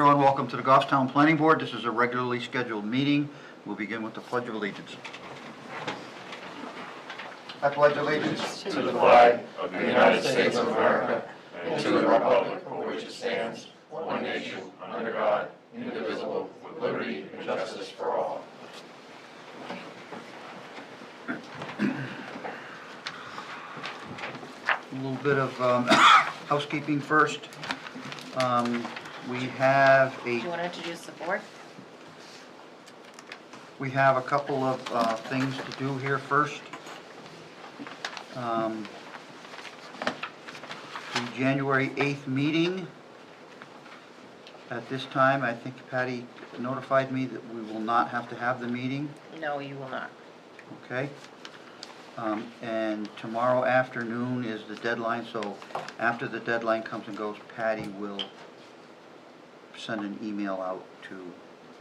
everyone. Welcome to the Goffstown Planning Board. This is a regularly scheduled meeting. We'll begin with the Pledge of Allegiance. I pledge allegiance To the flag of the United States of America and to the republic for which it stands, one nation, under God, indivisible, with liberty and justice for all. A little bit of housekeeping first. We have Do you want to introduce the board? a couple of things to do here first. The January 8th meeting. At this time, I think Patty notified me that we will not have to have the meeting. No, you will not. Okay. And tomorrow afternoon is the deadline, so after the deadline comes and goes, Patty will send an email out to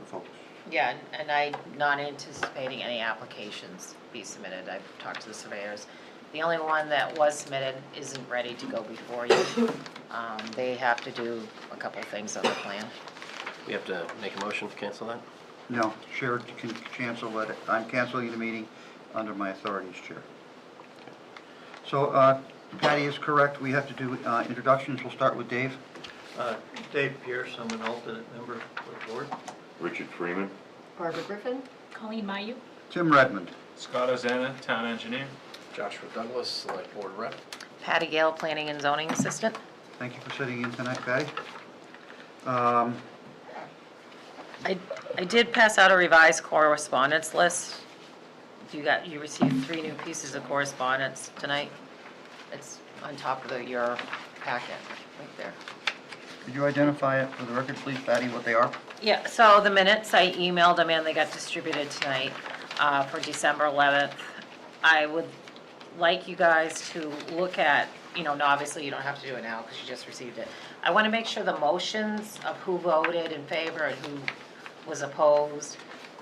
the folks. Yeah, and I'm not anticipating any applications be submitted. I've talked to the surveyors. The only one that was submitted isn't ready to go before you. They have to do a couple things on the plan. We have to make a motion to cancel that? No, Chair can cancel it. I'm canceling the meeting under my authority as Chair. So Patty is correct. We have to do introductions. We'll start with Dave. Dave Pierce, I'm an alternate member of the board. Richard Freeman. Barbara Griffin. Colleen Mayu. Tim Redmond. Scott Ozana, Town Engineer. Joshua Douglas, Select Board Rep. Patty Gale, Planning and Zoning Assistant. Thank you for sitting in tonight, Patty. I did pass out a revised correspondence list. You received 3 new pieces of correspondence tonight. It's on top of your packet, right there. Could you identify it for the record, please, Patty, what they are? Yeah, so the minutes, I emailed them in, they got distributed tonight for December 11th. I would like you guys to look at, no, obviously you don't have to do it now because you just received it. I want to make sure the motions of who voted in favor and who was opposed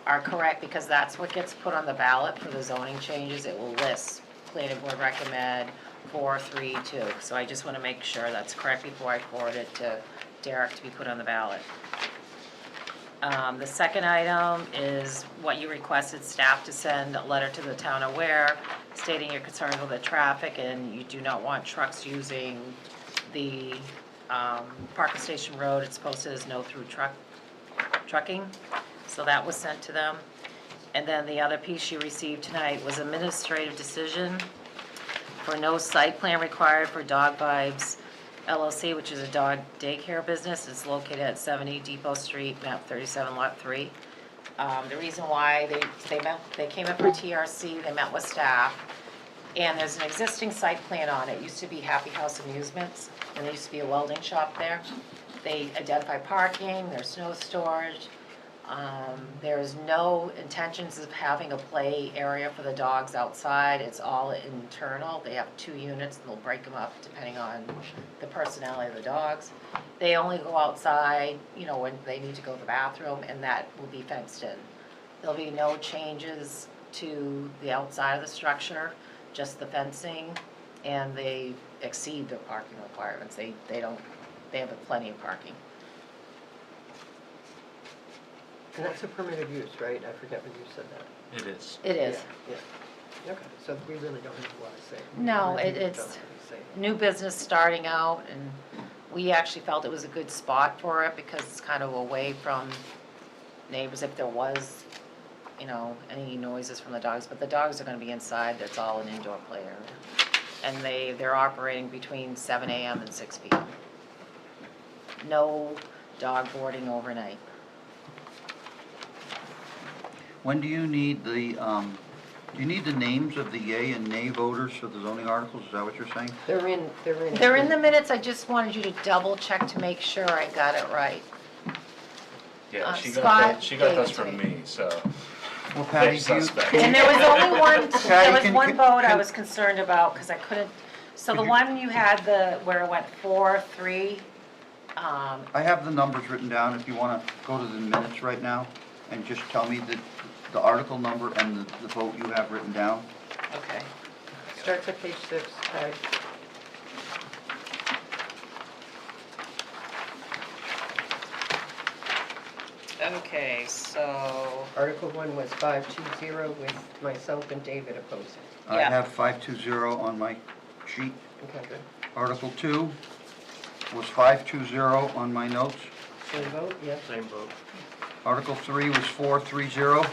are correct, because that's what gets put on the ballot for the zoning changes. It will list planning board recommend 4, 3, 2. So I just want to make sure that's correct before I forward it to Derek to be put on the ballot. The second item is what you requested staff to send a letter to the town of Ware stating your concerns with the traffic and you do not want trucks using the Parker Station Road. It's posted as no through trucking. So that was sent to them. And then the other piece you received tonight was administrative decision for no site plan required for Dog Vibes LLC, which is a dog daycare business. It's located at 70 Depot Street, map 37, lot 3. The reason why they came up for TRC, they met with staff, and there's an existing site plan on it. It used to be Happy House Amusements, and there used to be a welding shop there. They identified parking, there's snow storage. There's no intentions of having a play area for the dogs outside. It's all internal. They have 2 units and they'll break them up depending on the personality of the dogs. They only go outside, when they need to go to the bathroom, and that will be fenced in. There'll be no changes to the outside of the structure, just the fencing, and they exceed their parking requirements. They have plenty of parking. And that's a permitted use, right? I forget when you said that. It is. It is. Yeah. Okay, so we really don't have a lot to say. No, We really it's don't have to say. new business starting out, and we actually felt it was a good spot for it because it's kind of away from neighbors if there was, any noises from the dogs. But the dogs are going to be inside. That's all an indoor play area. And they're operating between 7 a.m. and 6 p.m. No dog boarding overnight. When do you need the names of the yay and nay voters for the zoning articles? Is that what you're saying? They're in. They're in the minutes. I just wanted you to double check to make sure I got it right. Yeah, Scott she got gave those it to from me. me, so Well, Patty, they're suspect. And there was only one, there was can- one can- vote I can- was concerned about, because I couldn't, so the Could you- one you had where it went 4, 3, I have the numbers written down if you want to go to the minutes right now and just tell me the article number and the vote you have written down. okay. Starts at page 6, right? Okay, so, Article 1 was 520 with myself and David opposing. I Yeah. have 520 on my sheet. Okay, good. Article 2 was 520 on my notes. Same vote, yes? Same vote. Article 3 was 430.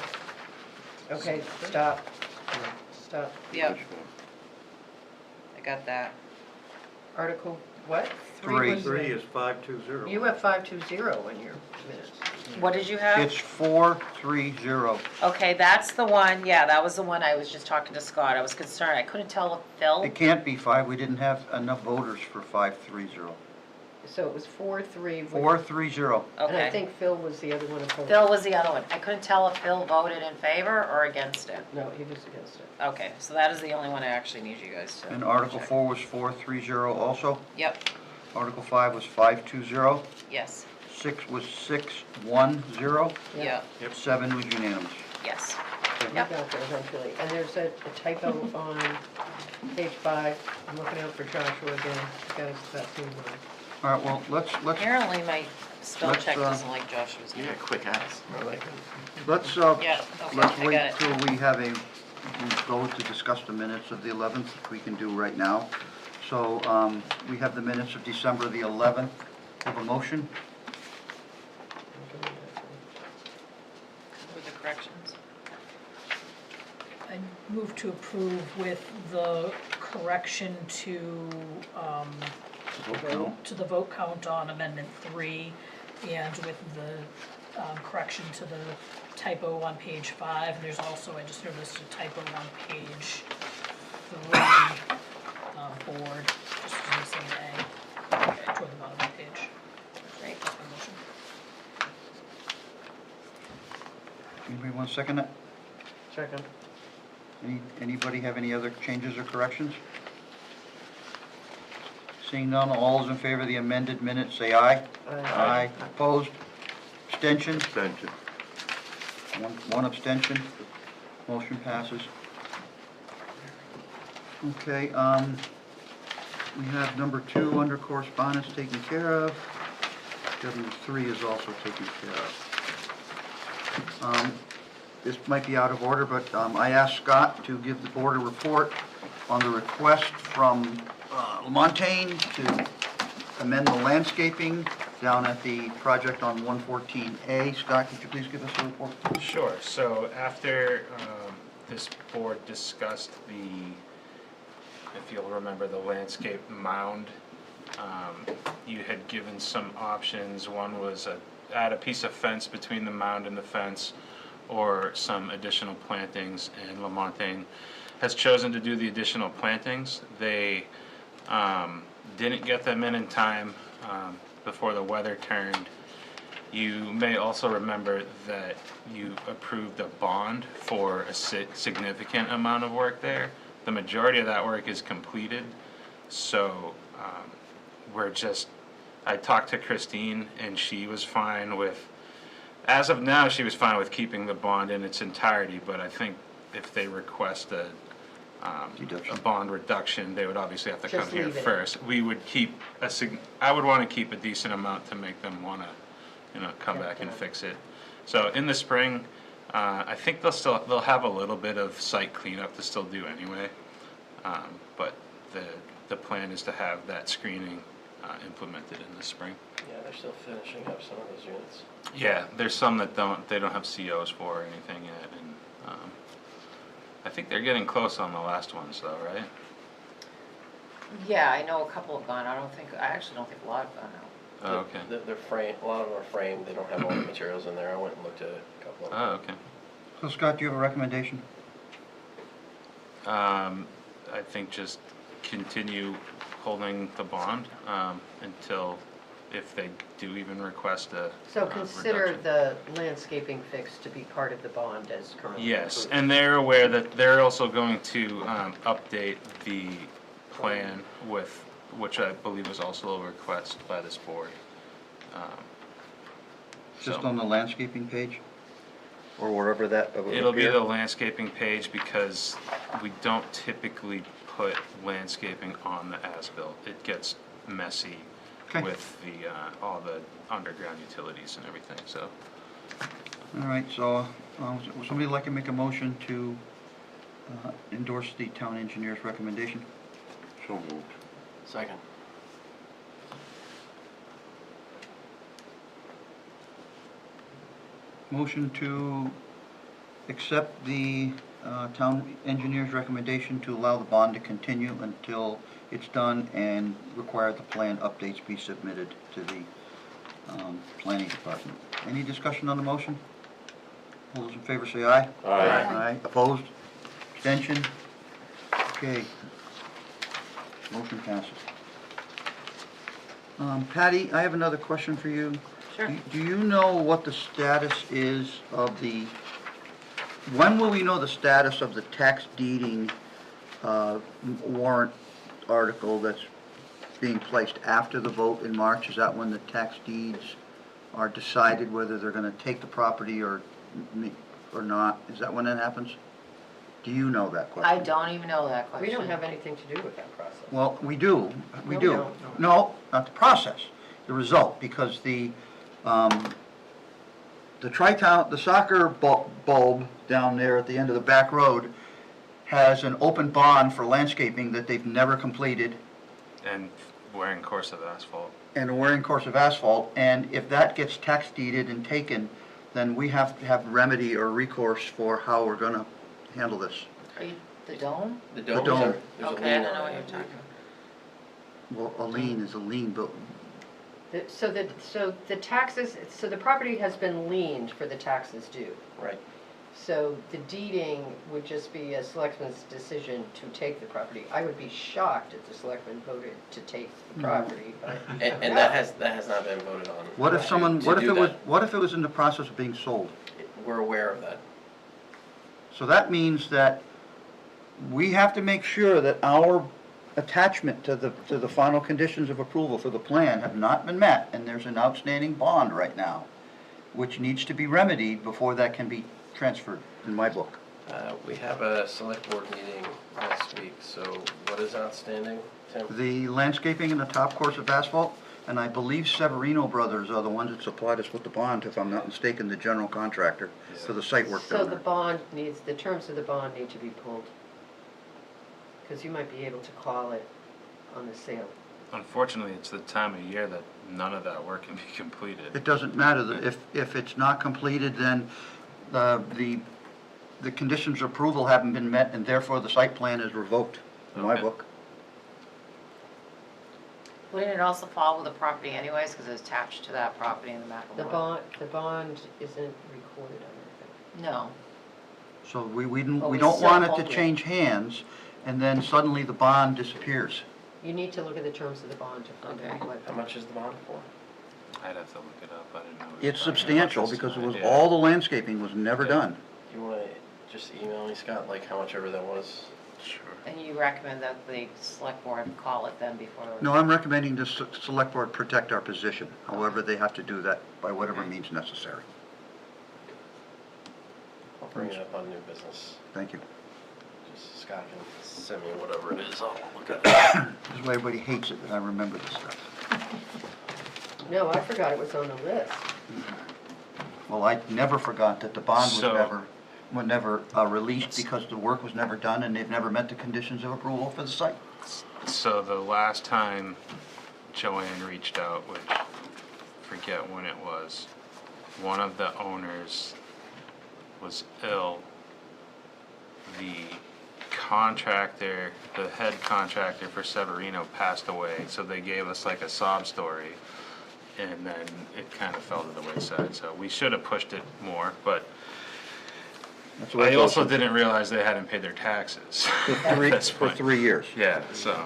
Okay, stop. Stop. yep. I got that. Article, what? Three. was- 3 is 520. You have 520 in your minutes. What did you have? It's 430. Okay, that's the one, yeah, that was the one I was just talking to Scott, I was concerned, I couldn't tell if Phil, It can't be 5, we didn't have enough voters for 530. So it was 4-3. 430. And I okay. think Phil was the other one opposed. Phil was the other one, I couldn't tell if Phil voted in favor or against it. No, he was against it. Okay, so that is the only one I actually need you guys to. And Article check. 4 was 430 also. Yep, Article 5 was 520. yes, 6 was 610. yep, 7 was unanimous. yes. We Yep. got there eventually. And there's a typo on page 5. I'm looking out for Joshua again. He's got that same one. All right, well, let's, Apparently my spell Let's, check doesn't like Joshua's You name. got quick eyes. let's, Yeah, okay, let's I wait got it. till we have a, we go to discuss the minutes of the 11th, which we can do right now. So, we have the minutes of December the 11th. Have a motion? With the corrections. I move to approve with the correction to, Vote count. to the vote count on Amendment 3, and with the correction to the typo on page 5. And there's also, I just noticed a typo on page 3, board, just missing an A. Okay, toward the bottom of the page. Great. That's my motion. Anybody want to second that? Second. Anybody have any other changes or corrections? Seeing none, all those in favor of the amended minutes, say aye. Aye. Opposed? Abstention? Abstention. One abstention. Motion passes. Okay, we have number 2 under correspondence taken care of. Number 3 is also taken care of. This might be out of order, but I asked Scott to give the board a report on the request from Lamontagne to amend the landscaping down at the project on 114A. Scott, could you please give us a report? Sure, so after this board discussed if you'll remember, the landscape mound, you had given some options. One was add a piece of fence between the mound and the fence, or some additional plantings, and Lamontagne has chosen to do the additional plantings. They didn't get them in time before the weather turned. You may also remember that you approved a bond for a significant amount of work there. The majority of that work is completed, so I talked to Christine, and she was fine with, as of now, she was fine with keeping the bond in its entirety, but I think if they request a bond reduction, they would obviously have to come Just here leave it. first. We would keep I would want to keep a decent amount to make them want to, come back and fix it. So in the spring, I think they'll have a little bit of site cleanup to still do anyway, but the plan is to have that screening implemented in the spring. Yeah, they're still finishing up some of those units. Yeah, there's some that they don't have COs for or anything yet, and I think they're getting close on the last ones though, right? Yeah, I know a couple have gone, I actually don't think a lot have gone out. Oh, okay. They're framed, a lot of them are framed, they don't have all the materials in there. I went and looked at a couple of them. Oh, okay. So Scott, do you have a recommendation? I think just continue holding the bond until, if they do even request a So consider reduction. the landscaping fix to be part of the bond as currently Yes, approved. and they're aware that they're also going to update the plan with, which I believe was also a request by this board. Just So- on the landscaping page? Or wherever that would It'll be appear? the landscaping page, because we don't typically put landscaping on the as-built. It gets messy Okay. with all the underground utilities and everything, so All right, so, would somebody like to make a motion to endorse the town engineer's recommendation? So moved. Second. Motion to accept the town engineer's recommendation to allow the bond to continue until it's done and require the plan updates be submitted to the planning department. Any discussion on the motion? All those in favor say aye. Aye. Aye. Opposed? Abstention? Okay. Motion passes. Patty, I have another question for you. Sure. Do you know what the status is of when will we know the status of the tax deeding warrant article that's being placed after the vote in March? Is that when the tax deeds are decided whether they're gonna take the property or not? Is that when that happens? Do you know that question? I don't even know that question. We don't have anything to do with that process. Well, we do, we No, we do. don't. No, not the process, the result, because the Tri-Town, the soccer bulb down there at the end of the back road has an open bond for landscaping that they've never completed, And wearing course of asphalt. and a wearing course of asphalt, and if that gets tax deeded and taken, then we have to have remedy or recourse for how we're gonna handle this. Are you, the dome? The dome, dome. there's a Okay, I lien don't know on what you're it. talking Well, a lien is a lien, but So the taxes, so the property has been liened for the taxes due. Right. So the deeding would just be a selectman's decision to take the property. I would be shocked if the selectman voted to take the property, but. And that has not been voted on. what if someone, To what if do it was, that. what if it was in the process of being sold? We're aware of that. So that means that we have to make sure that our attachment to the final conditions of approval for the plan have not been met, and there's an outstanding bond right now, which needs to be remedied before that can be transferred, in my book. We have a select board meeting next week, so what is outstanding, Tim? The landscaping and the top course of asphalt, and I believe Severino Brothers are the ones that supplied us with the bond, if I'm not mistaken, the general contractor for the site work So down the there. bond needs, the terms of the bond need to be pulled. Because you might be able to call it on the sale. Unfortunately, it's the time of year that none of that work can be completed. It doesn't matter, if it's not completed, then the conditions of approval haven't been met, and therefore the site plan is revoked, in my Okay. book. Wouldn't it also fall with the property anyways, because it's attached to that property in the back of The bond isn't recorded on No. So we But we don't still want it hold to it. change hands, and then suddenly the bond disappears. anything. You need to look at the terms of the bond to find Okay. out what. How much is the bond for? I'd have to look it up, I didn't know. It's substantial, That's because it an was, idea. all the landscaping was never Okay. done. You wanna just email me, Scott, like how much ever that was? Sure. And you recommend that the select board call it then before? No, I'm recommending the select board protect our position, however they have to do that, by whatever means necessary. I'll bring it up on new business. Thank you. Just Scott can send me whatever it is, I'll look at it. This is why everybody hates it, that I remember this stuff. No, I forgot it was on the list. Well, I never forgot that the bond was So- never released, because the work was never done, and they've never met the conditions of approval for the site. So the last time Joanne reached out, which, forget when it was, one of the owners was ill. The contractor, the head contractor for Severino passed away, so they gave us like a sob story. And then it kind of fell to the wayside, so we should have pushed it more, but That's the way it I goes. also didn't realize they hadn't paid their taxes at this For point. 3 years. Yeah, so, All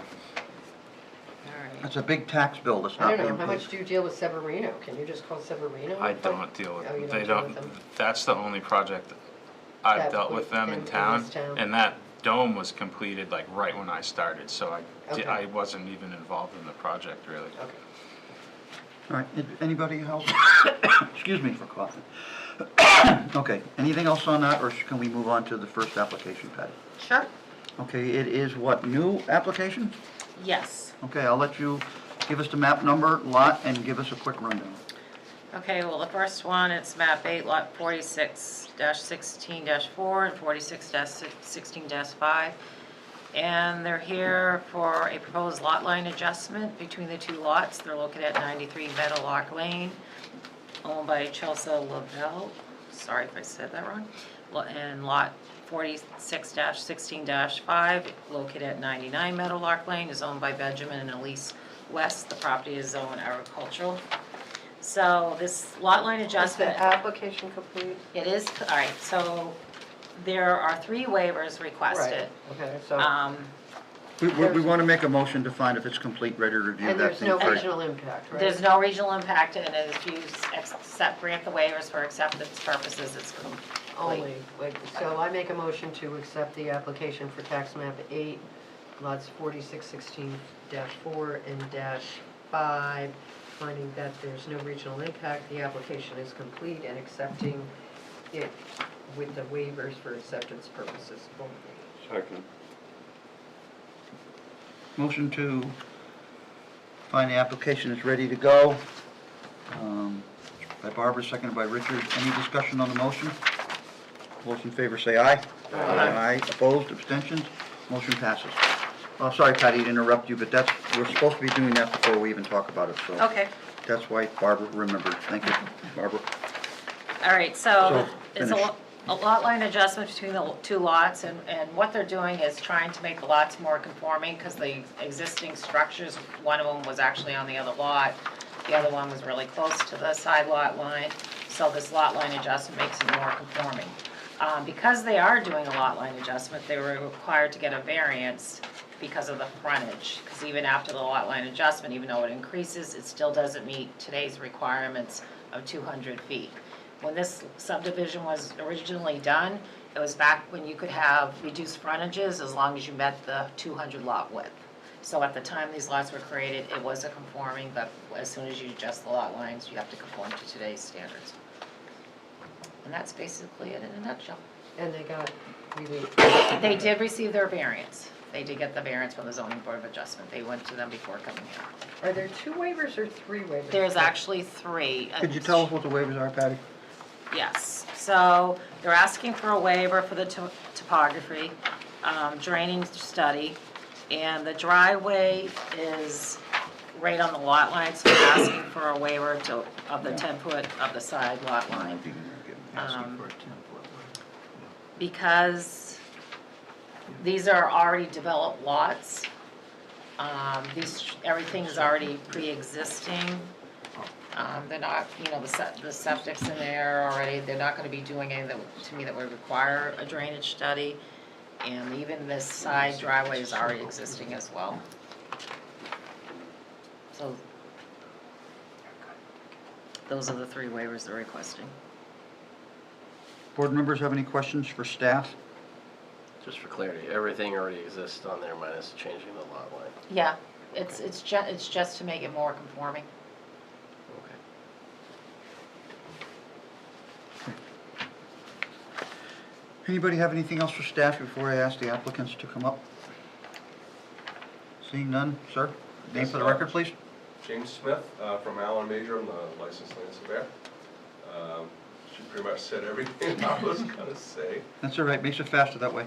right. That's a big tax bill that's I not don't being know, how much paid. do you deal with Severino? Can you just call Severino? I don't deal with Oh, you them, they don't deal with don't, them? that's the only project I've That dealt with them in town, this town? and that dome was completed like right when I started, so Okay. I wasn't even involved in the project really. Okay. All right, anybody else? Excuse me for coughing. Okay, anything else on that, or can we move on to the first application, Patty? Sure. Okay, it is what, new application? Yes. Okay, I'll let you give us the map number, lot, and give us a quick rundown. Okay, well, the first one, it's map 8, lot 46-16-4 and 46-16-5. And they're here for a proposed lot line adjustment between the two lots. They're located at 93 Meadowlark Lane, owned by Chelsea Lavelle. Sorry if I said that wrong. And lot 46-16-5, located at 99 Meadowlark Lane, is owned by Benjamin and Elise West. The property is zoned agricultural. So this lot line Is adjustment. the application complete? It is, all right, so there are 3 waivers requested. Right, okay, so, We want to make a motion to find if it's complete, ready to review and that there's thing no first. regional impact, right? There's no regional impact in it, if you grant the waivers for acceptance purposes, it's complete. Only, wait, so I make a motion to accept the application for tax map 8, lots 4616-4 and -5, finding that there's no regional impact, the application is complete, and accepting it with the waivers for acceptance purposes only. Second. Motion to find the application is ready to go. By Barbara, seconded by Richard. Any discussion on the motion? Those in favor say aye. Aye. Opposed, abstentions? Motion passes. Oh, sorry, Patty, to interrupt you, but we're supposed to be doing that before we even talk about it, so. Okay, That's why Barbara remembered. Thank you, Barbara. all right, so So, it's finish. a lot line adjustment between the 2 lots, and what they're doing is trying to make the lots more conforming, because the existing structures, one of them was actually on the other lot, the other one was really close to the side lot line, so this lot line adjustment makes it more conforming. Because they are doing a lot line adjustment, they were required to get a variance because of the frontage, because even after the lot line adjustment, even though it increases, it still doesn't meet today's requirements of 200 feet. When this subdivision was originally done, it was back when you could have reduced frontages as long as you met the 200 lot width. So at the time these lots were created, it was a conforming, but as soon as you adjust the lot lines, you have to conform to today's standards. And that's basically it in a nutshell. And they got relief. They did receive their variance. They did get the variance from the zoning board of adjustment. They went to them before coming here. Are there 2 waivers or 3 waivers? There's actually 3. Could you tell us what the waivers are, Patty? Yes, so they're asking for a waiver for the topography, drainage study, and the driveway is right on the lot line, so they're asking for a waiver of the 10-foot of the side lot line. Asking for a 10-foot. Because these are already developed lots, everything is already pre-existing. They're not, the septic's in there already, they're not gonna be doing anything to me that would require a drainage study. And even this side driveway is already existing as well. So, those are the 3 waivers they're requesting. Board members have any questions for staff? Just for clarity, everything already exists on there minus changing the lot line. Yeah, it's just to make it more conforming. Okay. Anybody have anything else for staff before I ask the applicants to come up? Seeing none, sir? Name for the record, please. James Smith from Allen Major, I'm the licensed land surveyor. She pretty much said everything I was gonna say. That's all right, makes it faster that way.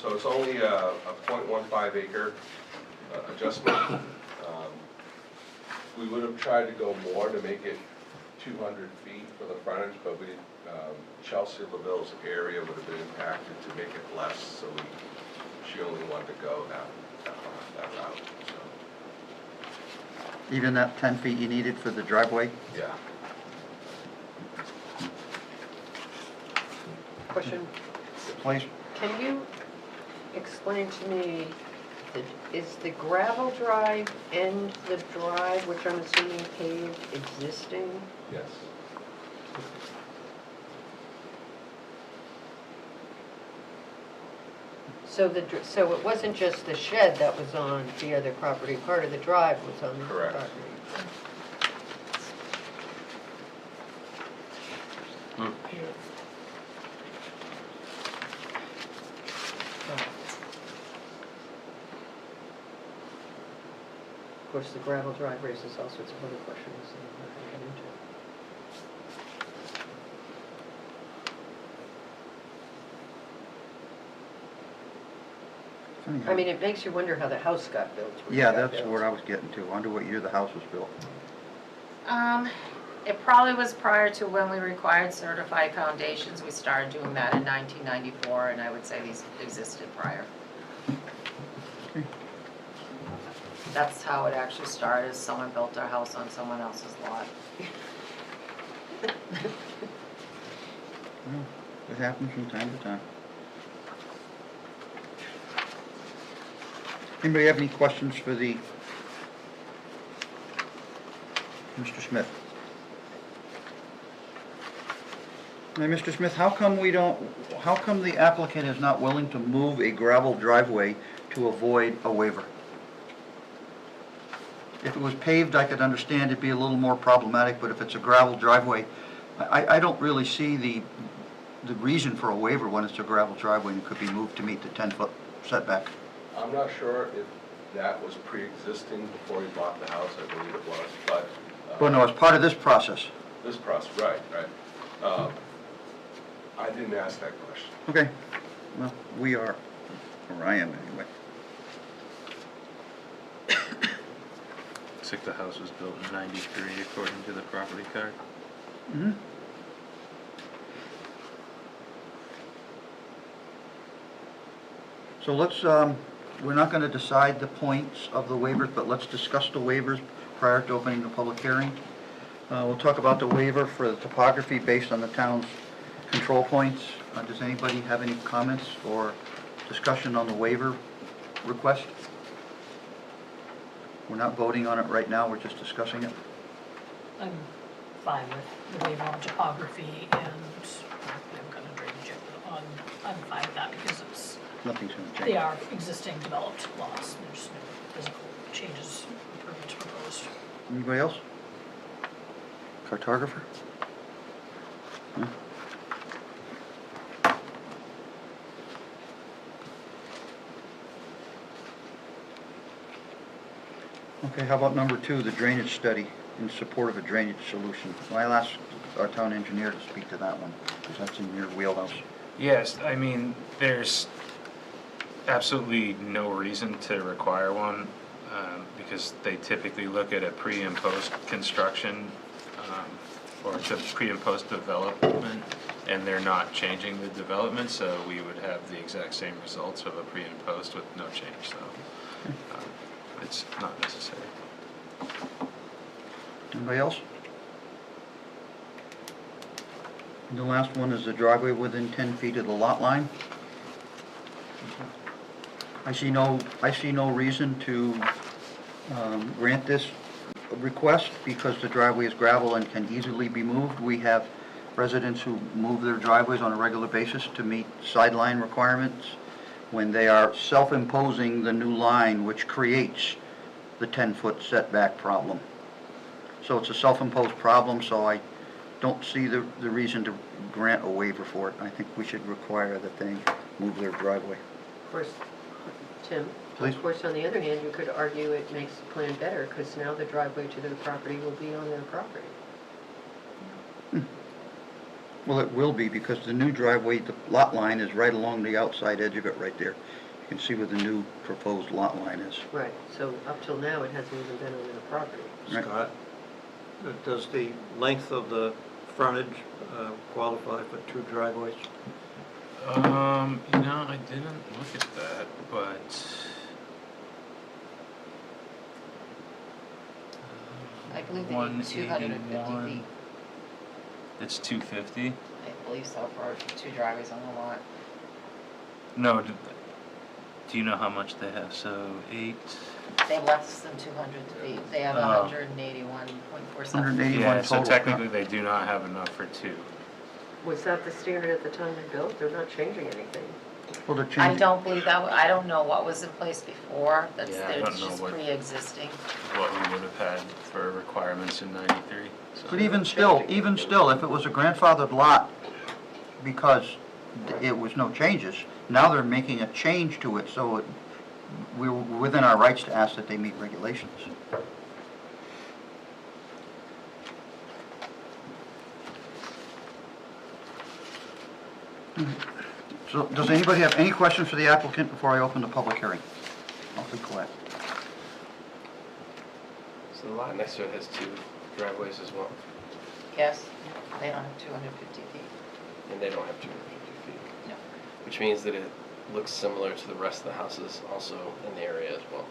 So it's only a .15 acre adjustment. We would have tried to go more to make it 200 feet for the frontage, but we, Chelsea LaVille's area would have been impacted to make it less, so she only wanted to go that route, so, Even that 10 feet you needed for the driveway? yeah. Question, Please. can you explain to me, is the gravel drive and the drive, which I'm assuming paved, existing? Yes. So so it wasn't just the shed that was on the other property, part of the drive was on the Correct. property? course, the gravel drive raises all sorts of other questions that I'm not gonna get into. I mean, it makes you wonder how the house got built. when it Yeah, got that's built. what I was getting to. I wonder what year the house was built. It probably was prior to when we required certified foundations. We started doing that in 1994, and I would say these existed prior. Okay. That's how it actually started, someone built their house on someone else's lot. Well, it happens from time to time. Anybody have any questions for the Mr. Smith? Now, Mr. Smith, how come the applicant is not willing to move a gravel driveway to avoid a waiver? If it was paved, I could understand it'd be a little more problematic, but if it's a gravel driveway, I don't really see the reason for a waiver when it's a gravel driveway and it could be moved to meet the 10-foot setback. I'm not sure if that was pre-existing before he bought the house, I believe it was, but. Well, no, it's part of this process. This process, right. I didn't ask that question. Okay, well, we are, or I am anyway. Looks like the house was built in 93 according to the property card. Mm-hmm. So let's, we're not gonna decide the points of the waivers, but let's discuss the waivers prior to opening the public hearing. We'll talk about the waiver for the topography based on the town's control points. Does anybody have any comments or discussion on the waiver request? We're not voting on it right now, we're just discussing it. I'm fine with the waiver on topography and I'm gonna drainage it on, I'm fine with that because it's, Nothing's gonna change. they are existing developed lots. There's no physical changes, improvements proposed. Anybody else? Cartographer? No? Okay, how about number 2, the drainage study in support of a drainage solution? Well, I'll ask our town engineer to speak to that one, because that's in your wheelhouse. Yes, I mean, there's absolutely no reason to require one, because they typically look at a pre and post construction, or the pre and post development, and they're not changing the development, so we would have the exact same results of a pre and post with no change, so it's not necessary. Anybody else? And the last one is the driveway within 10 feet of the lot line. I see no reason to grant this request because the driveway is gravel and can easily be moved. We have residents who move their driveways on a regular basis to meet sideline requirements when they are self-imposing the new line, which creates the 10-foot setback problem. So it's a self-imposed problem, so I don't see the reason to grant a waiver for it. I think we should require that they move their driveway. Of course, Tim, Please. of course, on the other hand, you could argue it makes the plan better because now the driveway to their property will be on their property. Well, it will be because the new driveway, the lot line is right along the outside edge of it right there. You can see where the new proposed lot line is. Right, so up till now, it hasn't even been on their property. Right. Scott, does the length of the frontage qualify for 2 driveways? I didn't look at that, but I believe they need 250 181. feet. It's 250? I believe so for 2 driveways on the lot. No, do you know how much they have? So 8. They have less than 200 feet. They have Oh. 181.47. 181 Yeah, so total. technically they do not have enough for 2. Was that the standard at the time they built? They're not changing anything. Well, they're I changing. don't believe that, I don't know what was in place before, that's, Yeah, I don't it's know just what- pre-existing. What we would have had for requirements in 93. So. But even still, if it was a grandfathered lot because it was no changes, now they're making a change to it, so we're within our rights to ask that they meet regulations. So, does anybody have any questions for the applicant before I open the public hearing? Awfully quiet. So the lot next to it has 2 driveways as well, Yes, they don't have 250 feet. and they don't have 250 feet. No. Which means that it looks similar to the rest of the houses also in the area as well.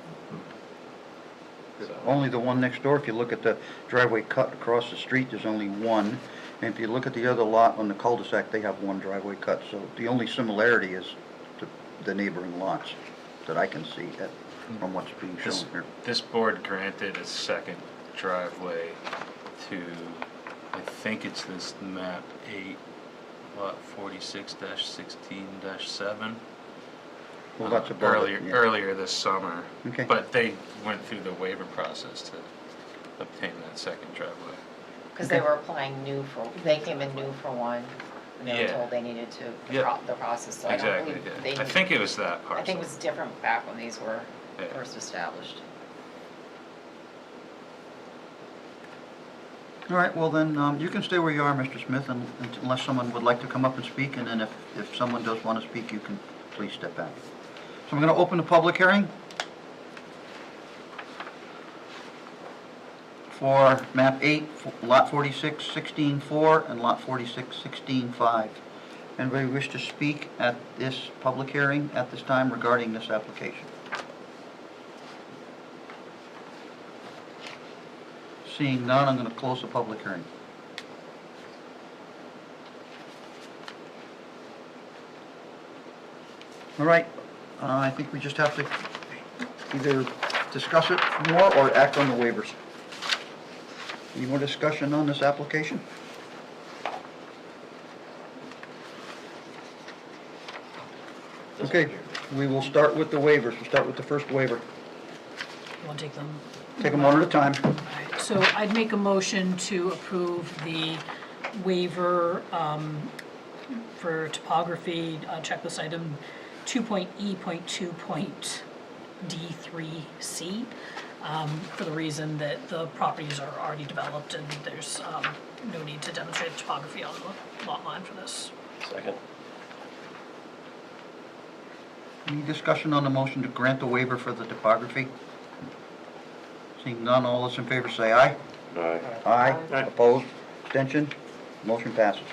So, Only the one next door, if you look at the driveway cut across the street, there's only one. And if you look at the other lot on the cul-de-sac, they have one driveway cut. So the only similarity is to the neighboring lots that I can see from what's being This, shown here. this board granted a second driveway to, I think it's this map 8, lot 46-16-7. Well, that's above it, Earlier, yeah. earlier this summer. Okay. But they went through the waiver process to obtain that second driveway. Because they were applying they came in new for one, and they were Yeah. told they needed to, Yeah. the process, so I don't Exactly, believe yeah. they. I think it was that parcel. I think it was different back when these were Yeah. first established. All right, well then, you can stay where you are, Mr. Smith, unless someone would like to come up and speak, and then if someone does want to speak, you can please step back. So I'm going to open the public hearing for map 8, lot 46-16-4, and lot 46-16-5. Anybody wish to speak at this public hearing at this time regarding this application? Seeing none, I'm going to close the public hearing. All right, I think we just have to either discuss it more or act on the waivers. Any more discussion on this application? Okay, we will start with the waivers. We'll start with the first waiver. You want to take them? Take them one at a time. Alright, so I'd make a motion to approve the waiver for topography checklist item 2.E.2.D3C for the reason that the properties are already developed and there's no need to demonstrate topography on the lot line for this. Second. Any discussion on the motion to grant the waiver for the topography? Seeing none, all those in favor say aye. Aye. Aye. Opposed? Abstention? Motion passes.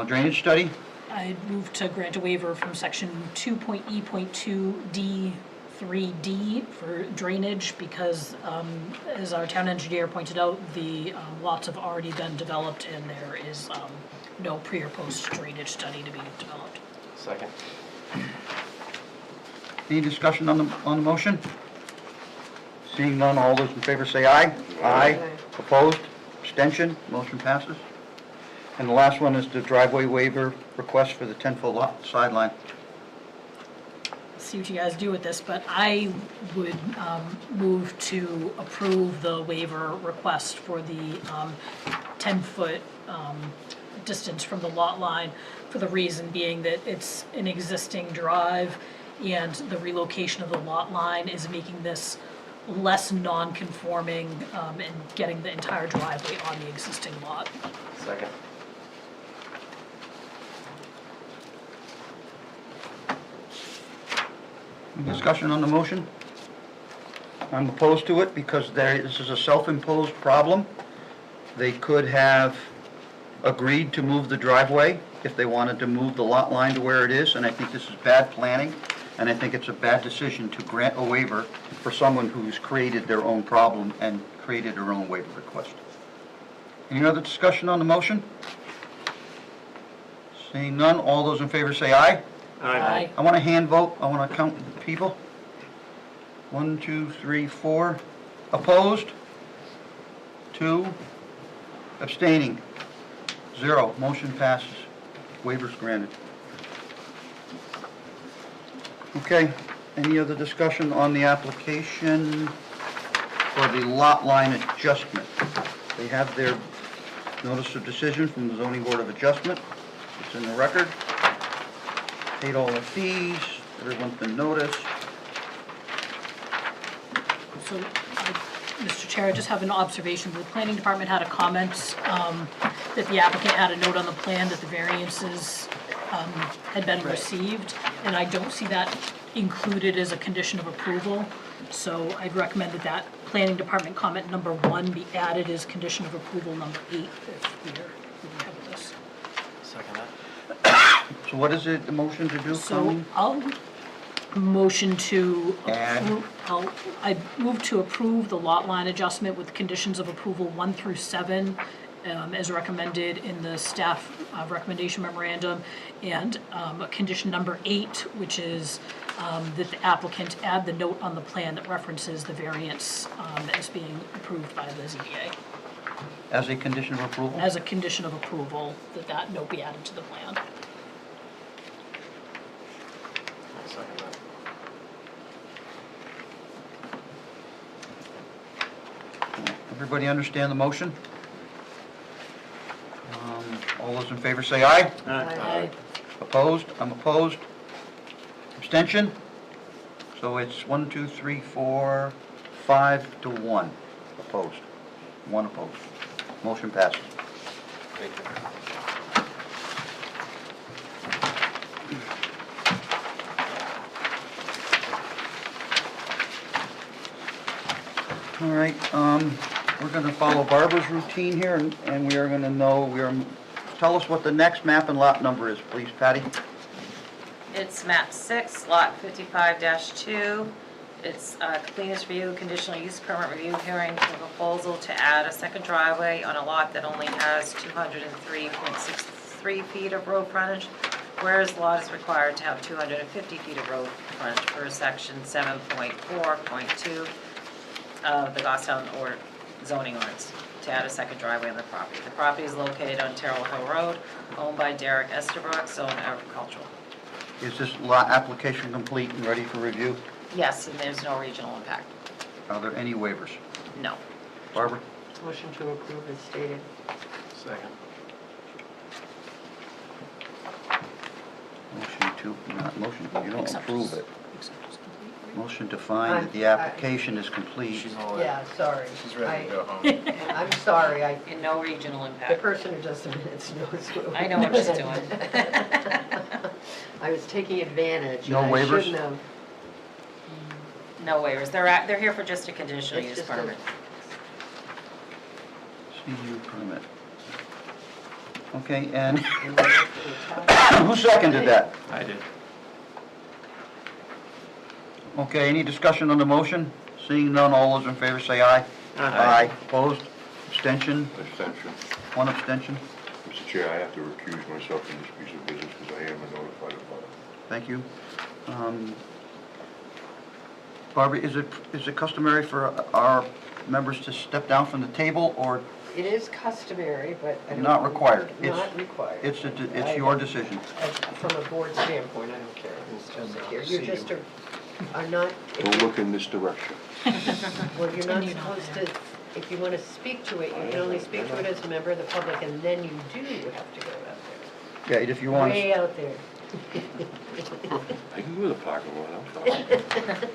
Drainage study? I move to grant a waiver from section 2.E.2D3D for drainage because, as our town engineer pointed out, the lots have already been developed and there is no pre or post drainage study to be developed. Second. Any discussion on the motion? Seeing none, all those in favor say aye. Aye. Opposed? Abstention? Motion passes. And the last one is the driveway waiver request for the 10-foot lot sideline. See what you guys do with this, but I would move to approve the waiver request for the 10-foot distance from the lot line for the reason being that it's an existing drive and the relocation of the lot line is making this less non-conforming and getting the entire driveway on the existing lot. Second. Any discussion on the motion? I'm opposed to it because this is a self-imposed problem. They could have agreed to move the driveway if they wanted to move the lot line to where it is, and I think this is bad planning, and I think it's a bad decision to grant a waiver for someone who's created their own problem and created their own waiver request. Any other discussion on the motion? Seeing none, all those in favor say aye. Aye. I want a hand vote. I want to count the people. 1, 2, 3, 4. Opposed? 2. Abstaining? 0. Motion passes. Waivers granted. Okay. Any other discussion on the application for the lot line adjustment? They have their notice of decision from the Zoning Board of Adjustment. It's in the record. Paid all their fees, everyone's been noticed. So, Mr. Chair, I just have an observation. The planning department had a comment that the applicant had a note on the plan that the variances had been received, and I don't see that included as a condition of approval. So I'd recommend that that planning department comment number 1 be added as condition of approval number 8, if we have this. Second that. So what is it, the motion to do, So Colleen? I'll motion to Add. approve, I move to approve the lot line adjustment with conditions of approval 1 through 7, as recommended in the staff recommendation memorandum, and condition number 8, which is that the applicant add the note on the plan that references the variance as being approved by the ZBA. As a condition of approval? As a condition of approval, that that note be added to the plan. Second that. Everybody understand the motion? All those in favor say aye. Aye. Opposed? I'm opposed. Abstention? So it's 1, 2, 3, 4, 5 to 1 opposed. 1 opposed. Motion passes. Thank you. All right, we're gonna follow Barbara's routine here, and we are gonna tell us what the next map and lot number is, please, Patty. It's map 6, lot 55-2. It's completeness review, conditional use permit review hearing for proposal to add a second driveway on a lot that only has 203.63 feet of road frontage, whereas the lot is required to have 250 feet of road frontage per section 7.4.2 of the Goffstown zoning ordinance to add a second driveway on the property. The property is located on Terrell Hill Road, owned by Derek Estabrook, zone agricultural. Is this lot application complete and ready for review? Yes, and there's no regional impact. Are there any waivers? No. Barbara? Motion to approve is stated. Second. You don't approve it. Accept as complete. Motion to find that the application is complete. She's all Yeah, sorry. She's ready to go home. I'm sorry, And no regional the impact. person who does the minutes knows what. I know what she's doing. I was taking advantage. No and I waivers? shouldn't have. No waivers. They're here for just a conditional It's use just a- permit. CU permit. Okay, and And then after the top- who seconded that? I did. Okay, any discussion on the motion? Seeing none, all those in favor say aye. Aye. Opposed? Abstention? Abstention. 1 abstention. Mr. Chair, I have to recuse myself from this piece of business because I am a notified abutter. Thank you. Barbara, is it customary for our members to step down from the table, or It is customary, but I don't. Not required. Not required. it's your decision? From a board standpoint, I don't care who's just here. You're just are not, Don't look in this direction. well, you're not supposed to, if you want to speak to it, you can only speak to it as a member of the public, and then you do have to go out Yeah, if you there. want Way to... out there. I can go to the parking lot, I'm fine.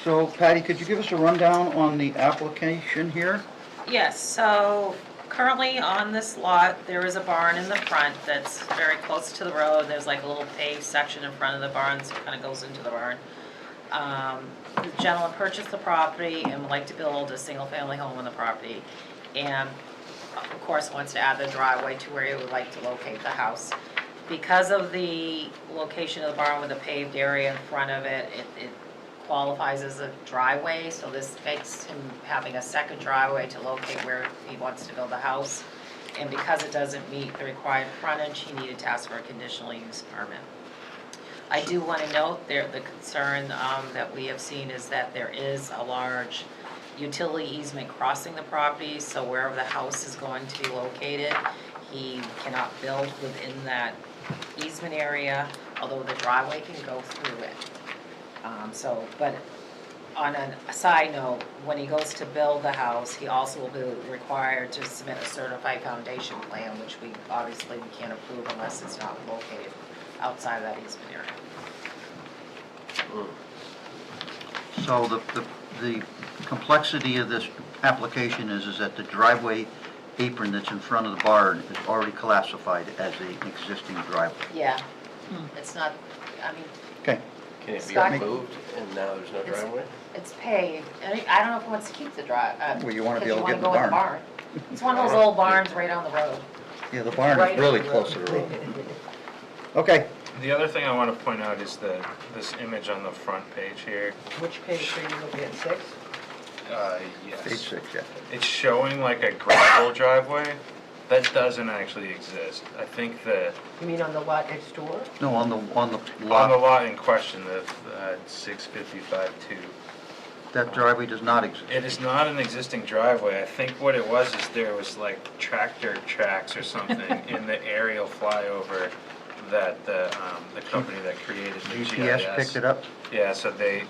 So Patty, could you give us a rundown on the application here? Yes, so currently on this lot, there is a barn in the front that's very close to the road. There's like a little paved section in front of the barn, so it kind of goes into the barn. The gentleman purchased the property and would like to build a single-family home on the property. And of course, wants to add the driveway to where he would like to locate the house. Because of the location of the barn with a paved area in front of it, it qualifies as a driveway, so this makes him having a second driveway to locate where he wants to build the house. And because it doesn't meet the required frontage, he needed to ask for a conditional use permit. I do want to note there, the concern that we have seen is that there is a large utility easement crossing the property, so wherever the house is going to be located, he cannot build within that easement area, although the driveway can go through it. But on a side note, when he goes to build the house, he also will be required to submit a certified foundation plan, which we obviously can't approve unless it's not located outside of that easement area. So the complexity of this application is that the driveway apron that's in front of the barn is already classified as an existing driveway. Yeah. It's not, I mean, Okay. Can it be Scott- removed and now there's no It's- driveway? it's paved, and I don't know if he wants to keep the drive, Well, you wanna be because able to get in go the in the barn. It's one of those old barns right on the road. Yeah, the barn Right is really on the close to the road. road. Okay. The other thing I want to point out is this image on the front page here. Which page are you looking at, 6? Yes. Page 6, yeah. It's showing like a gravel driveway. That doesn't actually exist. I think You mean on the lot next door? No, on the on the lot, lot in question, the 655-2, that driveway does not exist. it is not an existing driveway. I think what it was is there was like tractor tracks or something in the aerial flyover that the company that created the GPS picked it up? Yeah, so they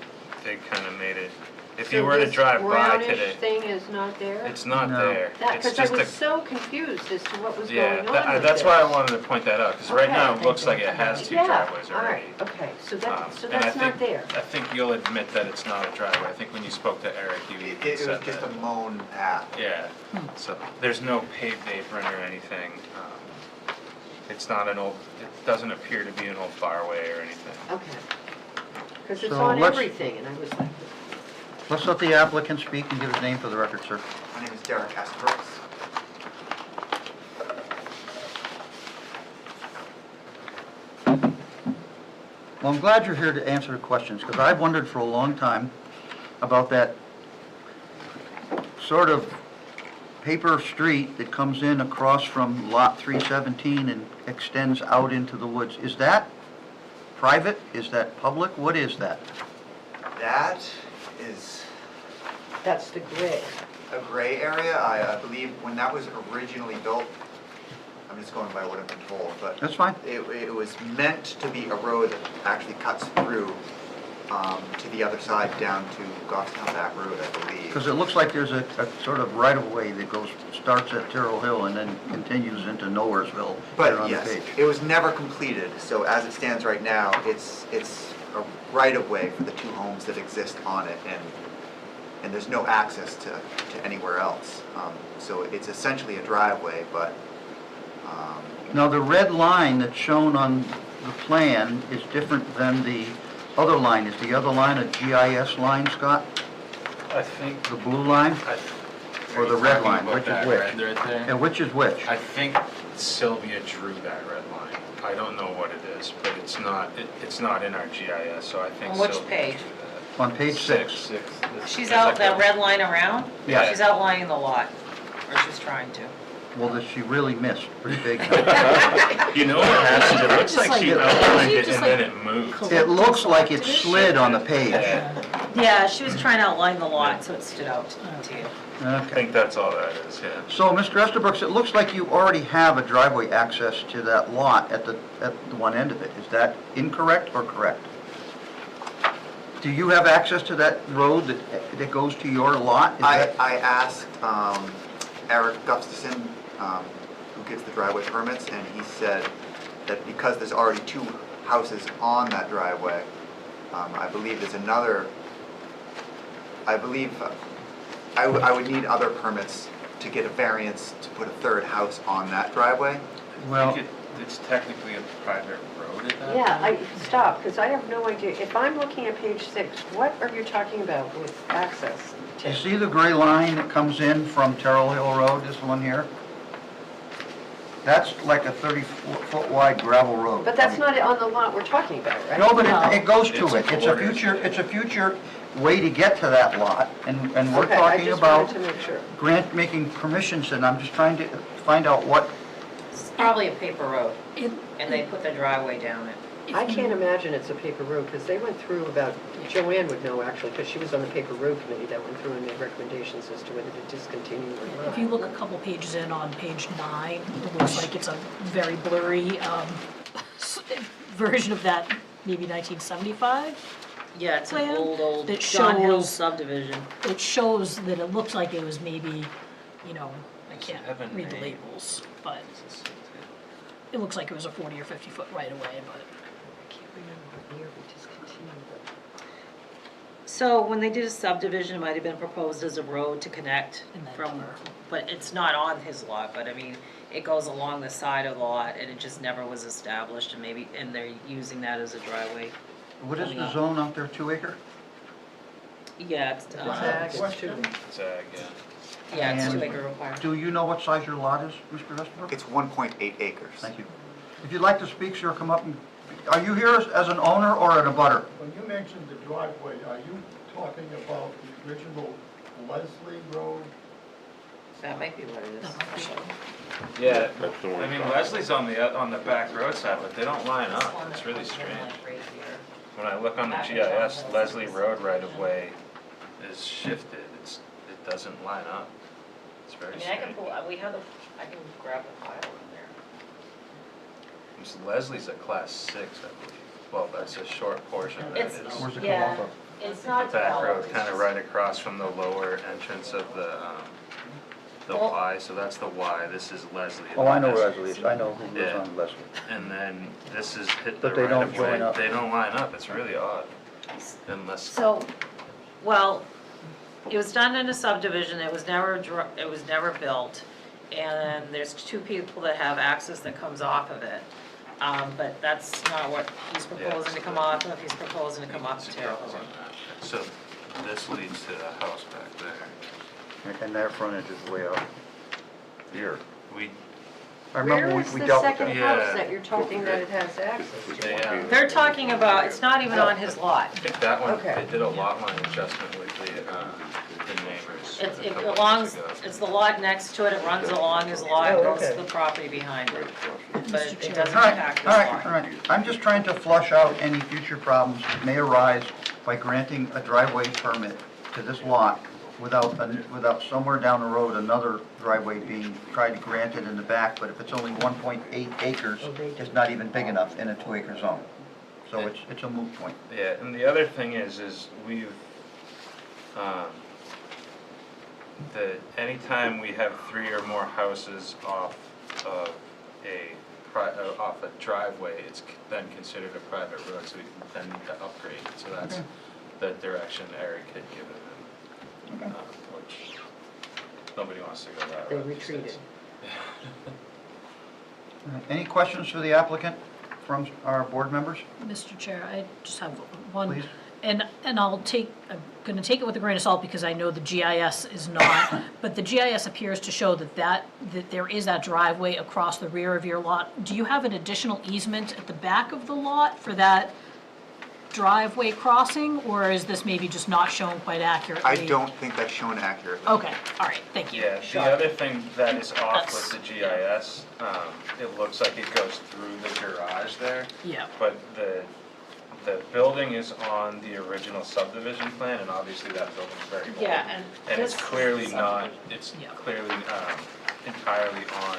kind of made it, if you were to drive by today, So this brownish thing is not there? it's not No. there. That, It's because I just was a, so confused as to what was yeah, going on with that's this. why I wanted to point that out, because right now it Okay. looks like it has two driveways Yeah, all already. right, okay, so Um, so and I that's not think- there. I think you'll admit that it's not a driveway. I think when you spoke to Eric, you It was said just a that. mown path. Yeah, so there's no paved apron or anything. It's not an old, it doesn't appear to be an old barway or anything. Okay. Because it's So on let's- everything, and I was like, Let's let the applicant speak and give his name for the record, sir. My name is Derek Estabrooks. Well, I'm glad you're here to answer the questions, because I've wondered for a long time about that sort of paper street that comes in across from Lot 317 and extends out into the woods. Is that private? Is that public? What is that? That is that's the gray. a gray area. I believe when that was originally built, I'm just going by what I've been told, but That's fine. it was meant to be a road that actually cuts through to the other side down to Goffstown Back Road, I believe. Because it looks like there's a sort of right-of-way that starts at Terrell Hill and then continues into Nowheresville here But on the yes, page. it was never completed, so as it stands right now, it's a right-of-way for the two homes that exist on it, and there's no access to anywhere else. So it's essentially a driveway, but, Now, the red line that's shown on the plan is different than the other line. Is the other line a GIS line, Scott? I think, The blue line? Or the red line, which is which? Red right there. And which is which? I think Sylvia drew that red line. I don't know what it is, but it's not in our GIS, so I think On which Sylvia page? drew that. On page 6. She's There's out, like that a- red line around? Yeah. She's outlining the lot, or she's trying to. Well, that she really missed pretty big. You know what happened? It looks like she outlined it Just and then like- it moved. It looks like it slid on the page. Yeah, she was trying to outline the lot, so it stood out to you. I Okay. think that's all that is, yeah. So, Mr. Estabrooks, it looks like you already have a driveway access to that lot at the one end of it. Is that incorrect or correct? Do you have access to that road that goes to your lot? Is that- I asked Eric Gustafson, who gets the driveway permits, and he said that because there's already two houses on that driveway, I believe there's another, I believe, I would need other permits to get a variance to put a third house on that driveway. Well, It's technically a private road at that Yeah, point? stop, because I have no idea. If I'm looking at page 6, what are you talking about with access? you see the gray line that comes in from Terrell Hill Road, this one here? That's like a 30-foot wide gravel road. But that's not on the lot we're talking about, right? No, but it goes to It's it. It's a borders. future way to get to that lot. And we're Okay, I talking just about wanted to make sure. making permissions, and I'm just trying to find out what, It's probably a paper road, It- and they put the driveway down it. if I you- can't imagine it's a paper road, because they went through about, Joanne would know actually, because she was on the paper road committee that went through and made recommendations as to whether to discontinue or not. If you look a couple pages in on page 9, it looks like it's a very blurry version of that, maybe 1975. Yeah, it's an Plan old that John Hill shows- subdivision. It shows that it looks like it was maybe, I can't Seven, read the eight. labels, but it looks like it was a 40 or 50 foot right away, but. I can't remember what year we discontinued it. So when they did a subdivision, it might have been proposed as a road to connect And then from, never. but it's not on his lot, but I mean, it goes along the side of the lot and it just never was established and maybe, and they're using that as a driveway. What is Coming the up. zone out there, 2 acre? Yeah, it's, It's ag, it's Question? two. It's ag, yeah. yeah, it's And 2 acre requirement. Do you know what size your lot is, Mr. Westerberg? It's 1.8 acres. Thank you. If you'd like to speak, sir, come up and, are you here as an owner or an abutter? When you mentioned the driveway, are you talking about the original Leslie Road? That might be what it is. That might be. Yeah, That's the one. I mean, Leslie's on the back roadside, but they don't line This up. one It's that really comes in, strange. like, right here. When I look on the GIS, Leslie Road right-of-way is shifted. It doesn't line up. It's I very mean, I can strange. pull, I can grab the file in there. Leslie's a class 6, I believe. Well, that's a short portion that It's, is. Where's it come yeah, off of? it's The not back developed, road, it's kind of just- right across from the lower entrance of the Well- Y, so that's the Y, this is Leslie. Oh, I know Leslie is, I know who lives Yeah. on Leslie. And then this is hit the But they right don't of way. join up. They don't line up, it's really odd, unless, So, well, it was done in a subdivision, it was never built, and there's 2 people that have access that comes off of it. But that's not what he's proposing to come off of, he's proposing to come off of Terre Haute. so this leads to the house back there. And their frontage is way out here. We, I remember Where we is we the dealt with second that. Yeah. house that you're talking that it has access to? they, They're talking about, it's not even on his lot. that one, Okay. they did a lot line adjustment with the neighbors. It's, a it couple belongs, years ago. it's the lot next to it, it runs along his lot, and Oh, goes to okay. the property behind it. But Mr. it Chair. doesn't All right, impact all this right, all lot. right. I'm just trying to flush out any future problems that may arise by granting a driveway permit to this lot without somewhere down the road another driveway being tried to grant it in the back, but if it's only 1.8 acres, it's not even big enough in a 2 acre zone. So it's a moot point. Yeah, and the other thing is we've, anytime we have 3 or more houses off of off a driveway, it's then considered a private road, so we then need to upgrade. So that's Okay. the direction Eric had given Okay. them, which nobody wants to go that They route these days. retreated. All right. Any questions for the applicant from our board members? Mr. Chair, I just have one. Please. And I'm gonna take it with a grain of salt because I know the GIS is not, but the GIS appears to show that there is that driveway across the rear of your lot. Do you have an additional easement at the back of the lot for that driveway crossing, or is this maybe just not shown quite accurately? I don't think that's shown accurately. Okay, all right, thank you. Yeah, the other thing that is off with That's- the GIS, it looks like it goes through the garage there. Yeah, But the building is on the original subdivision plan, and obviously that building's very old. Yeah, and And it's this is clearly the not, subdivision. it's Yeah. clearly entirely on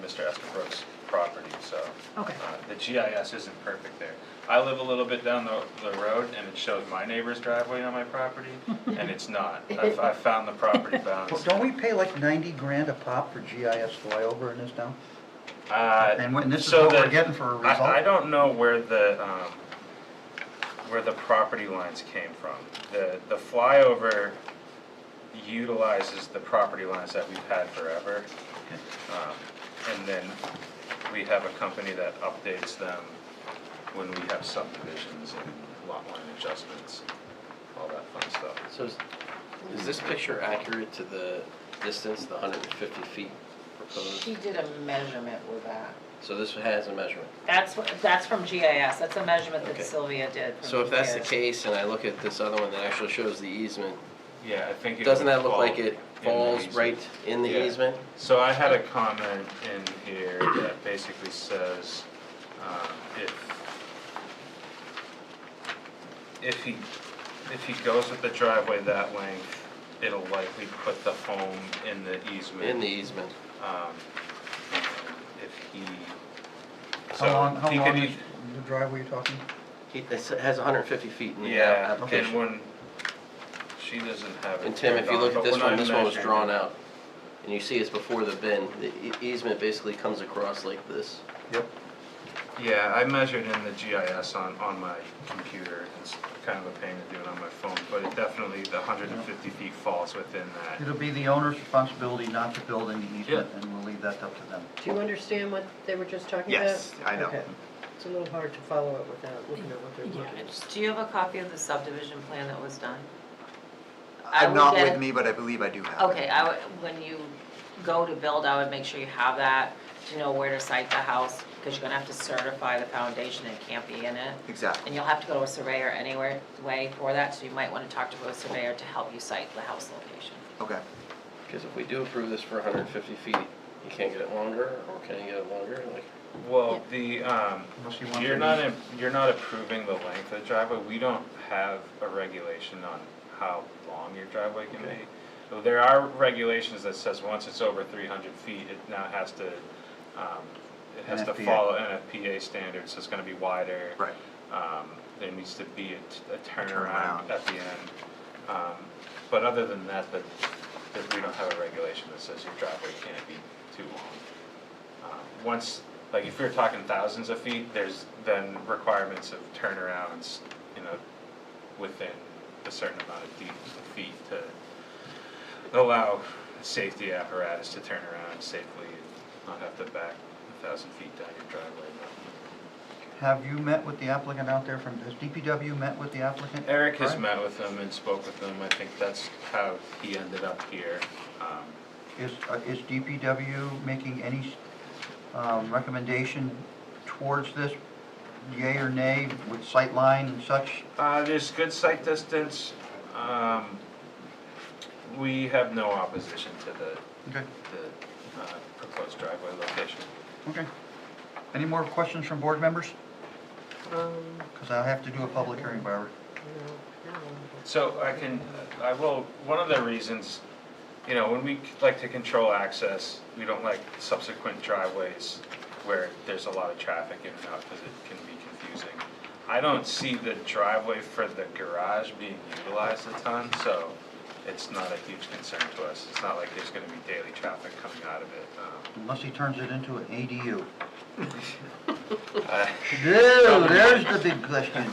Mr. Estabrook's property, so. okay. The GIS isn't perfect there. I live a little bit down the road, and it shows my neighbor's driveway on my property, and it's not. I found the property Well, bounds. don't we pay like 90 grand a pop for GIS flyover in this town? And this is So what we're the- getting for a I result? don't know where the property lines came from. The flyover utilizes the property lines that we've had forever. And then we have a company that updates them when we have subdivisions and lot line adjustments, all that fun stuff. So is this picture accurate to the distance, the 150 feet proposed? She did a measurement with that. So this has a measurement. That's from GIS, that's a measurement that Okay. Sylvia did from So if that's the GIS. case, and I look at this other one that actually shows the easement, Yeah, I think it doesn't would that look fall like it in the falls easement. right in the Yeah. easement? So I had a comment in here that basically says, if he goes with the driveway that length, it'll likely put the home in the easement. In the easement. If he, How long he could is the driveway you're talking? It has 150 feet in the Yeah, and application. when, she doesn't have it. And Tim, if you turned look on, at but this when one, I this one was measured drawn it- out and you see it's before the bin, the easement basically comes across like this. Yep. Yeah, I measured in the GIS on my computer. It's kind of a pain to do it on my phone, but it definitely, the 150 feet falls within that. It'll be the owner's responsibility not to build any easement, Yeah. and we'll leave that up to them. Do you understand what they were just talking about? Yes, I know. Okay. It's a little hard to follow it without looking at what they're Yeah, looking at. Do you have a copy of the subdivision plan that was done? I I'm would not get with it- me, but I believe I do have it. Okay, when you go to build, I would make sure you have that, to know where to site the house, because you're gonna have to certify the foundation, and it can't be in it. Exactly. And you'll have to go to a surveyor anyway for that, so you might wanna talk to a surveyor to help you site the house location. Okay. Because if we do approve this for 150 feet, you can't get it longer, or can you get it longer? Like, Well, the, Unless you want you're to- not, you're not approving the length of the driveway. We don't have a regulation on how long your driveway can be. So there are regulations that says once it's over 300 feet, it now has to, it has to NFPA. follow NFPA standards, so it's gonna be wider. Right. There needs to be a turnaround. turnaround at the end. But other than that, we don't have a regulation that says your driveway can't be too long. Once, like if you're talking thousands of feet, there's then requirements of turnarounds, within a certain amount of feet to allow safety apparatus to turn around safely and not have to back 1,000 feet down your driveway. Have you met with the applicant out there has DPW met with the applicant? Eric has Brian? met with them and spoke with them. I think that's how he ended up here. Is DPW making any recommendation towards this, yay or nay, with sight line and such? There's good sight distance. We have no opposition to Okay, the proposed driveway location. okay. Any more questions from board members? Um, Because I'll have to do a public hearing, Barbara. no, no. So I will, one of the reasons, when we like to control access, we don't like subsequent driveways where there's a lot of traffic in and out because it can be confusing. I don't see the driveway for the garage being utilized a ton, so it's not a huge concern to us. It's not like there's gonna be daily traffic coming out of it. Unless he turns it into an ADU. Uh, There's the big question.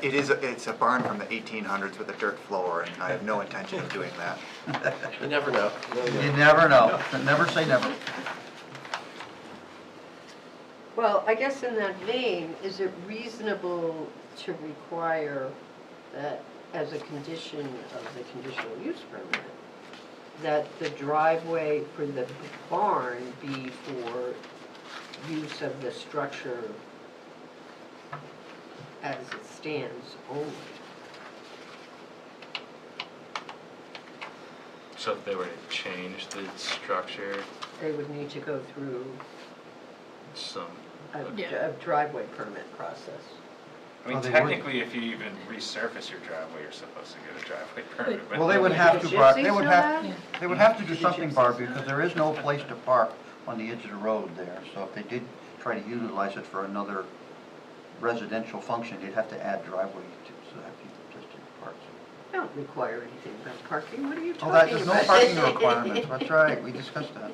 It's a barn from the 1800s with a dirt floor, and I have no intention of doing that. you never know. You never know. Never say never. Well, I guess in that vein, is it reasonable to require that as a condition of the conditional use permit, that the driveway for the barn be for use of the structure as it stands only? So if they were to change the structure, They would need to go through some, a driveway permit process. I mean, Oh, they would. technically, if you even resurface your driveway, you're supposed to get a driveway permit. but- Well, they would Do have the to, Barb, gypsies they would know have, that? they would have to do Do the something, gypsies Barb, know because there is no place to park on the edge of the road there. So if they did try to utilize it for another residential function, they'd have to add driveway so that people just didn't park. Don't require anything about parking, what are you Oh, talking there's about? no parking requirements, that's right, we discussed that.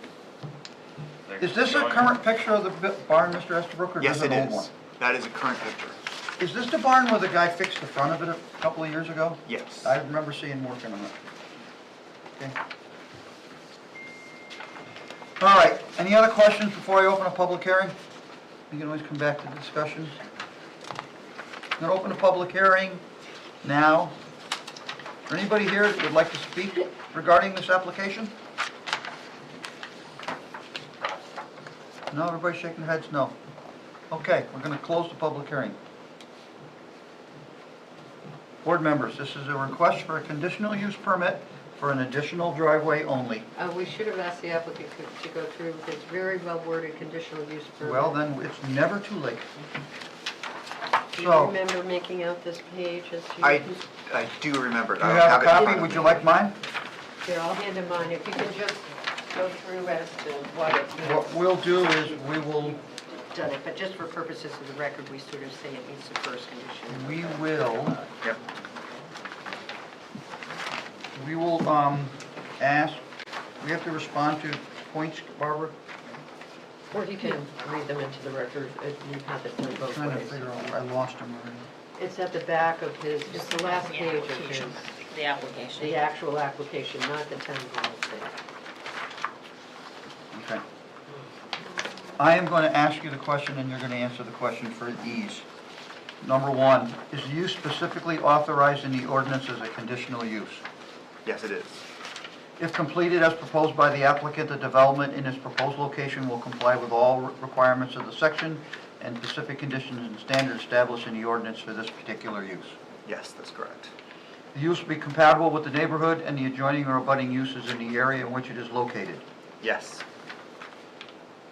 They're Is this a showing- current picture of the barn, Mr. Estabrook, or is Yes, this it an old is. one? That is a current picture. Is this the barn where the guy fixed the front of it a couple of years ago? Yes. I remember seeing him working on it. Okay. All right, any other questions before I open a public hearing? You can always come back to discussion. I'm gonna open a public hearing now. Is there anybody here that would like to speak regarding this application? No, everybody's shaking their heads no. Okay, we're gonna close the public hearing. Board members, this is a request for a conditional use permit for an additional driveway only. We should have asked the applicant to go through with this very well-worded conditional use permit. Well, then, it's never too late. Do you So, do remember making out this page as to? I do remember it. you I don't have a it in copy? front of Would me. you like mine? Here, I'll hand him mine, if you can just go through as to what it What means. we'll do is, we will, Done it, but just for purposes of the record, we sort of say it meets the first condition. we will, Yep. we will, ask, we have to respond to points, Barbara? Or you can read them into the record, we've had it done I'm both trying to ways. figure out, I lost them already. It's at the back of his, it's the last page of his, The application. the actual application, not the town hall thing. Okay. I am going to ask you the question, and you're going to answer the question for ease. Number one, is the use specifically authorized in the ordinance as a conditional use? Yes, it is. If completed as proposed by the applicant, the development in its proposed location will comply with all requirements of the section and specific conditions and standards established in the ordinance for this particular use. Yes, that's correct. The use will be compatible with the neighborhood and the adjoining or abutting uses in the area in which it is located. Yes.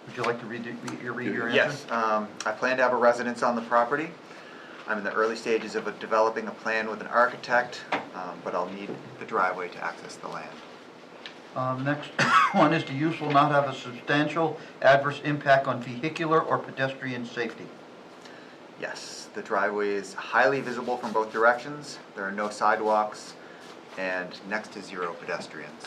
Would you like to read your answer? Yes, I plan to have a residence on the property. I'm in the early stages of developing a plan with an architect, but I'll need the driveway to access the land. Next one is the use will not have a substantial adverse impact on vehicular or pedestrian safety. Yes, the driveway is highly visible from both directions. There are no sidewalks and next to zero pedestrians.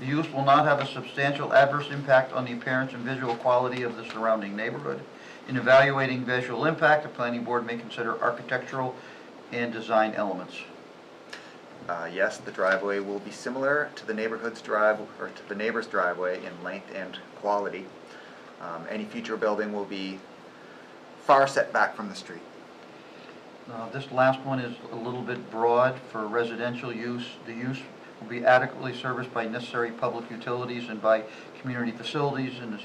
The use will not have a substantial adverse impact on the appearance and visual quality of the surrounding neighborhood. In evaluating visual impact, the planning board may consider architectural and design elements. Yes, the driveway will be similar to the neighborhood's or to the neighbor's driveway in length and quality. Any future building will be far set back from the street. This last one is a little bit broad for residential use. The use will be adequately serviced by necessary public utilities and by community facilities and the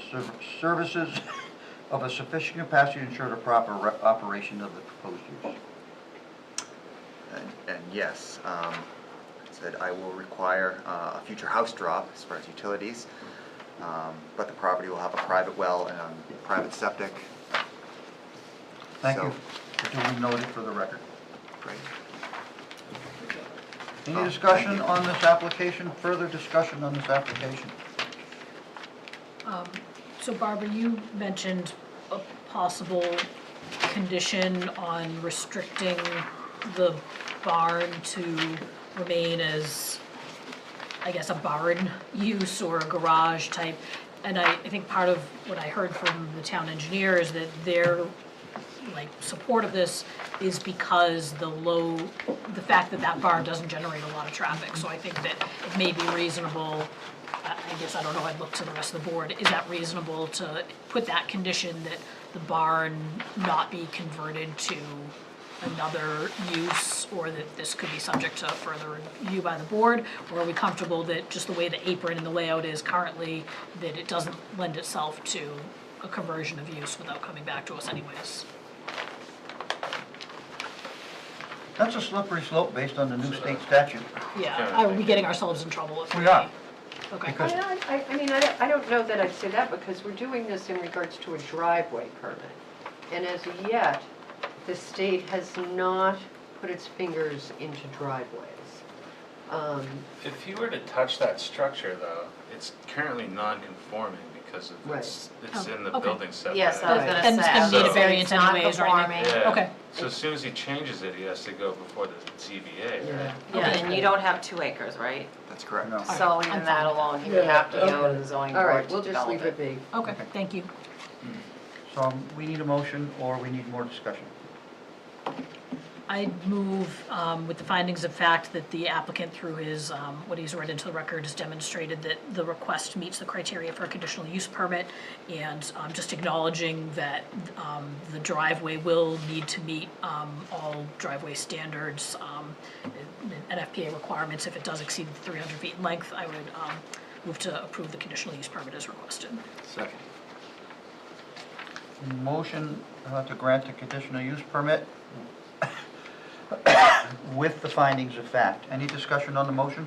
services of a sufficient capacity to ensure the proper operation of the proposed use. And yes, it said I will require a future house drop as far as utilities, but the property will have a private well and a private septic. Thank So- you for duly noted for the record. Great. Any discussion on this application, further discussion on this application? So Barbara, you mentioned a possible condition on restricting the barn to remain as, I guess, a barn use or a garage type. And I think part of what I heard from the town engineer is that their, support of this is because the fact that that barn doesn't generate a lot of traffic. So I think that it may be reasonable, I guess, I don't know, I'd look to the rest of the board, is that reasonable to put that condition that the barn not be converted to another use, or that this could be subject to further review by the board? Or are we comfortable that just the way the apron and the layout is currently, that it doesn't lend itself to a conversion of use without coming back to us anyways? That's a slippery slope based on the new state statute. Yeah, are we getting ourselves in trouble if We are. Okay. Because- I don't know that I'd say that, because we're doing this in regards to a driveway permit. And as of yet, the state has not put its fingers into driveways. If you were to touch that structure though, it's currently non-conforming because of it's in the Okay. building setback. Yes, I was gonna And say. it's gonna need a So- variance It's not anyways, right? conforming. Yeah. Okay. So as soon as he changes it, he has to go before the ZBA, right? Yeah, and you don't have 2 acres, right? That's correct. No. So even that alone, you would have to go to the zoning All board right, to we'll just develop leave it be. Okay, thank you. So we need a motion or we need more discussion. I'd move with the findings of fact that the applicant, through his, what he's read into the record, has demonstrated that the request meets the criteria for a conditional use permit, and just acknowledging that the driveway will need to meet all driveway standards, and NFPA requirements. If it does exceed 300 feet in length, I would move to approve the conditional use permit as requested. Second. Motion to grant the conditional use permit with the findings of fact. Any discussion on the motion?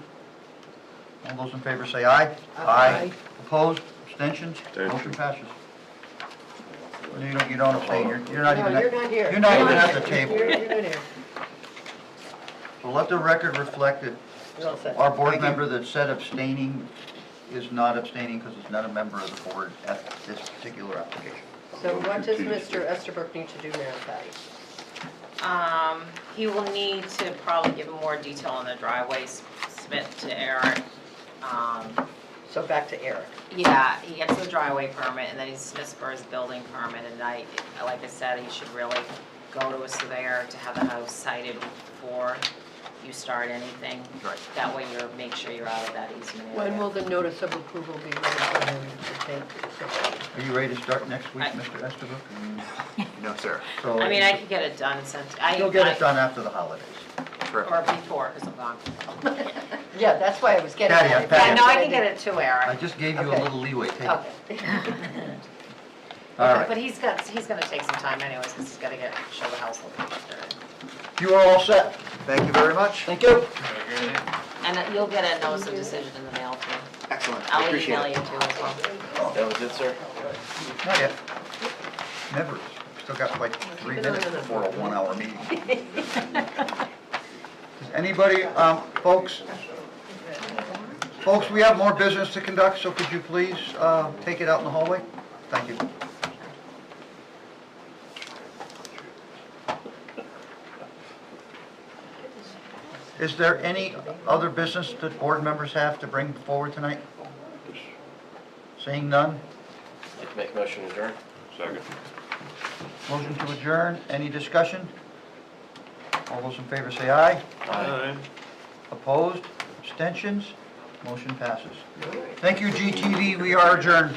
All those in favor say aye. Aye. Opposed? Abstentions? Motion passes. You don't abstain, you're not No, even, you're not here. you're not even at the table. You're not here. So let the record reflect that Well said. our board member that said abstaining is not abstaining because he's not a member of the board at this particular application. So what does Mr. Estabrook need to do now, Patty? He will need to probably give more detail on the driveways, submit to Eric, So back to Eric. Yeah, he gets the driveway permit, and then he's dismissed for his building permit, and like I said, he should really go to a surveyor to have the house sighted before you start anything. Right. That way make sure you're out of that easement area. When will the notice of approval be ready for him to take? Are you ready to start next week, I- Mr. Estabrook? No, sir. So I mean, I could get it done since, You'll get it done after the holidays. Terrific. or before, because I'm gone. Yeah, that's why I was getting Patty, at I'm it. Patty. Yeah, no, I can get it too, I Eric. just gave you a Okay. little leeway, take it. Okay. All But right. he's gonna take some time anyways, because he's gotta show the house look after it. You are all set. Thank you very much. Thank you. And you'll get a notice of decision in the mail too. Excellent. I I'll appreciate email it. you too as well. That was it, sir? Not yet. Never. Still got like 3 minutes before a 1-hour meeting. Does anybody, folks, we have more business to conduct, so could you please take it out in the hallway? Thank you. Is there any other business that board members have to bring forward tonight? Seeing none? Like to make a motion to adjourn? Second. Motion to adjourn, any discussion? All those in favor say aye. Aye. Opposed? Abstentions? Motion passes. Thank you, GTV, we are adjourned.